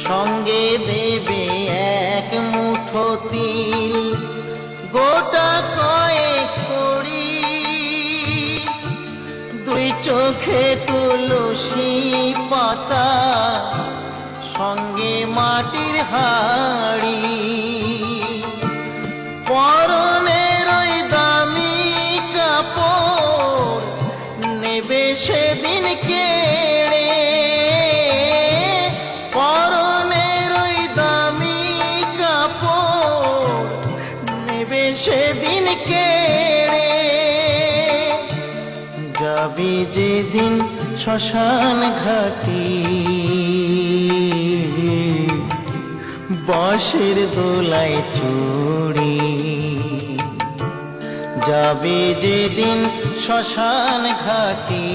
সঙ্গে দেবে এক মুঠো তিল, গোটা কয়েক কড়ি, দুই চোখে তুলসী পাতা, সঙ্গে মাটির হাড়ি। পরনের ওই দামি কাপড় নেবে সেদিন কেড়ে, পরনের ওই দামি কাপড় নেবে সেদিন কেড়ে। যাবি যেদিন শ্মশান ঘাটি, বাঁশের দোলায় চড়ি, যাবে যেদিন শ্মশান ঘাটি।